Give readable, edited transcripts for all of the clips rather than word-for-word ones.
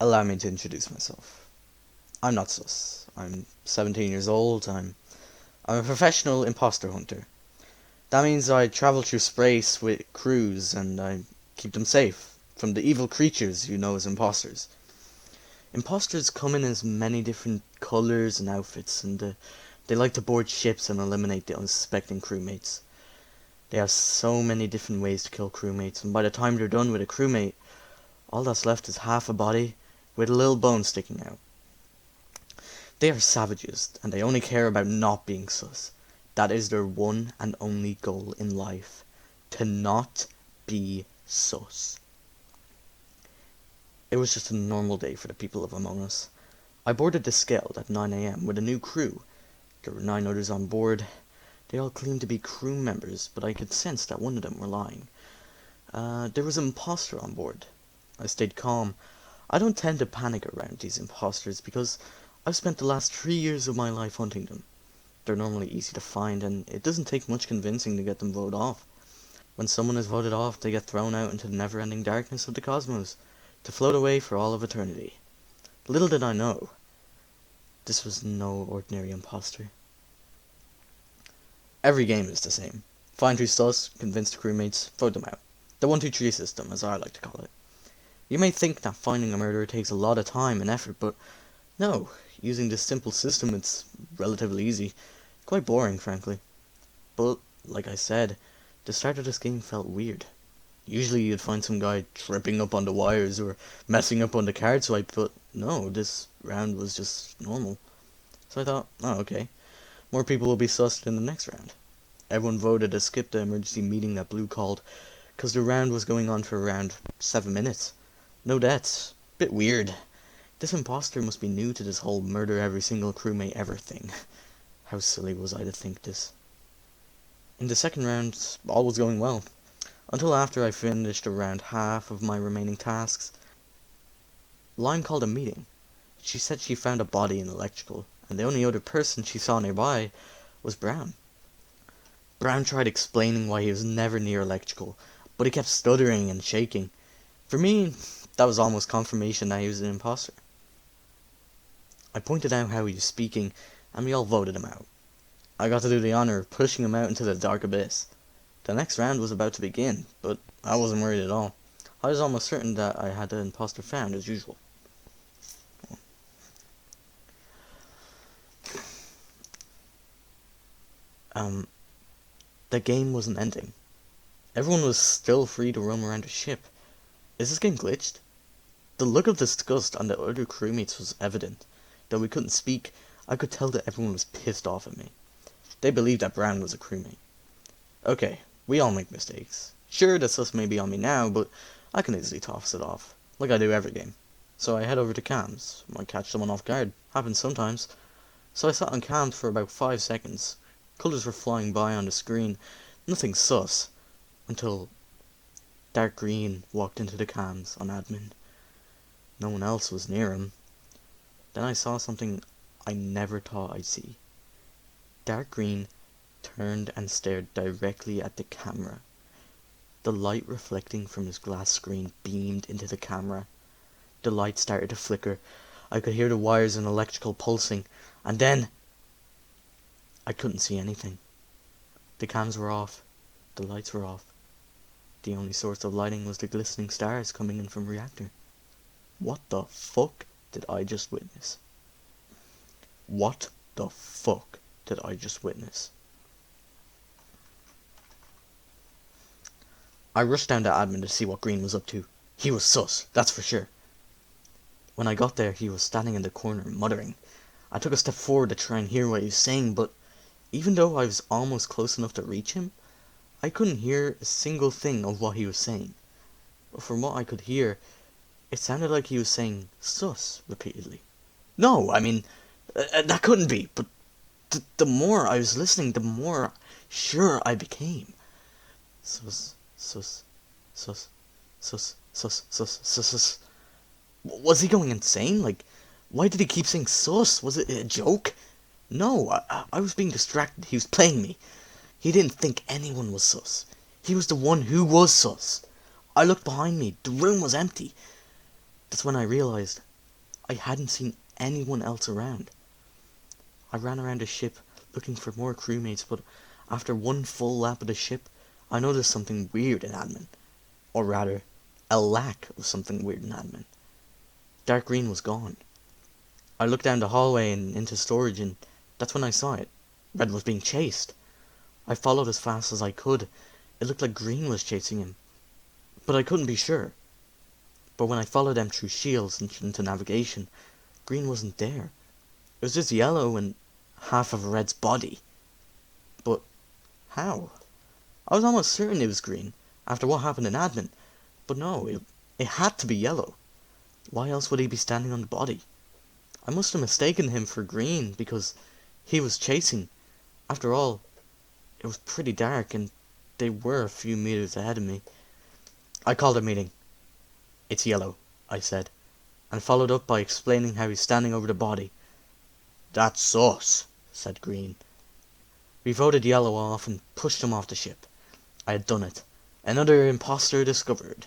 Allow me to introduce myself. I'm not sus. I'm 17 years old. I'm a professional imposter hunter. That means I travel through space with crews and I keep them safe from the evil creatures you know as imposters. Imposters come in as many different colours and outfits, and they like to board ships and eliminate the unsuspecting crewmates. They have so many different ways to kill crewmates, and by the time they're done with a crewmate, all that's left is half a body with a little bone sticking out. They are savages, and they only care about not being sus. That is their one and only goal in life. To not be sus. It was just a normal day for the people of Among Us. I boarded the Skeld at 9 AM with a new crew. There were 9 others on board. They all claimed to be crew members, but I could sense that one of them were lying. There was an imposter on board. I stayed calm. I don't tend to panic around these imposters because I've spent the last 3 years of my life hunting them. They're normally easy to find, and it doesn't take much convincing to get them voted off. When someone is voted off, they get thrown out into the never-ending darkness of the cosmos, to float away for all of eternity. Little did I know, this was no ordinary imposter. Every game is the same. Find who's sus, convince the crewmates, vote them out. The 1-2-3 system, as I like to call it. You may think that finding a murderer takes a lot of time and effort, but no, using this simple system it's relatively easy. Quite boring, frankly. But, like I said, the start of this game felt weird. Usually you'd find some guy tripping up on the wires or messing up on the card swipe, but no, this round was just normal. So I thought, oh okay, more people will be sussed in the next round. Everyone voted to skip the emergency meeting that Blue called, cause the round was going on for around 7 minutes. No deaths. Bit weird. This imposter must be new to this whole murder every single crewmate ever thing. How silly was I to think this? In the second round, all was going well. Until after I finished around half of my remaining tasks. Lime called a meeting. She said she found a body in electrical, and the only other person she saw nearby was Brown. Brown tried explaining why he was never near electrical, but he kept stuttering and shaking. For me, that was almost confirmation that he was an imposter. I pointed out how he was speaking, and we all voted him out. I got to do the honor of pushing him out into the dark abyss. The next round was about to begin, but I wasn't worried at all. I was almost certain that I had the imposter found as usual. The game wasn't ending. Everyone was still free to roam around the ship. Is this game glitched? The look of disgust on the other crewmates was evident. Though we couldn't speak, I could tell that everyone was pissed off at me. They believed that Brown was a crewmate. Okay, we all make mistakes. Sure, the sus may be on me now, but I can easily toss it off, like I do every game. So I head over to cams. Might catch someone off guard. Happens sometimes. So I sat on cams for about 5 seconds. Colours were flying by on the screen. Nothing sus. Until Dark Green walked into the cams on admin. No one else was near him. Then I saw something I never thought I'd see. Dark Green turned and stared directly at the camera. The light reflecting from his glass screen beamed into the camera. The light started to flicker. I could hear the wires and electrical pulsing, and then I couldn't see anything. The cams were off. The lights were off. The only source of lighting was the glistening stars coming in from the reactor. What the fuck did I just witness? What the fuck did I just witness? I rushed down to admin to see what Green was up to. He was sus, that's for sure. When I got there, he was standing in the corner, muttering. I took a step forward to try and hear what he was saying, but even though I was almost close enough to reach him, I couldn't hear a single thing of what he was saying. But from what I could hear, it sounded like he was saying sus repeatedly. No, I mean, that couldn't be, but the more I was listening, the more sure I became. Sus, sus, sus, sus, sus, sus, sus, sus. Was he going insane? Like, why did he keep saying sus? Was it a joke? No, I was being distracted. He was playing me. He didn't think anyone was sus. He was the one who was sus. I looked behind me. The room was empty. That's when I realized I hadn't seen anyone else around. I ran around the ship looking for more crewmates, but after one full lap of the ship, I noticed something weird in admin. Or rather, a lack of something weird in admin. Dark Green was gone. I looked down the hallway and into storage, and that's when I saw it. Red was being chased. I followed as fast as I could. It looked like Green was chasing him, but I couldn't be sure. But when I followed them through shields and into navigation, Green wasn't there. It was just Yellow and half of Red's body. But how? I was almost certain it was Green, after what happened in admin. But no, it had to be Yellow. Why else would he be standing on the body? I must have mistaken him for Green, because he was chasing. After all, it was pretty dark, and they were a few meters ahead of me. I called a meeting. "It's Yellow," I said, and followed up by explaining how he's standing over the body. "That's sus," said Green. We voted Yellow off and pushed him off the ship. I had done it. Another imposter discovered.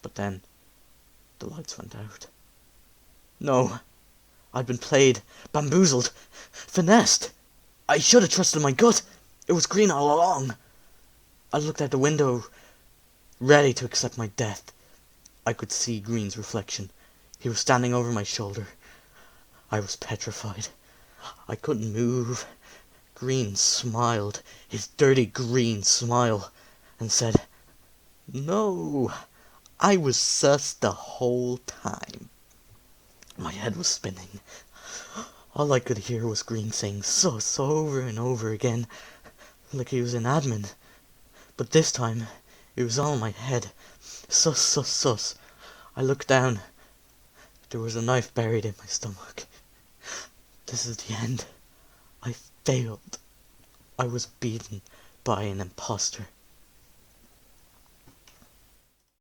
But then, the lights went out. No, I'd been played, bamboozled, finessed. I should have trusted my gut. It was Green all along. I looked out the window, ready to accept my death. I could see Green's reflection. He was standing over my shoulder. I was petrified. I couldn't move. Green smiled, his dirty green smile, and said, "No, I was sus the whole time." My head was spinning. All I could hear was Green saying sus over and over again, like he was in admin. But this time, it was all in my head. Sus, sus, sus. I looked down. There was a knife buried in my stomach. This is the end. I failed. I was beaten by an imposter.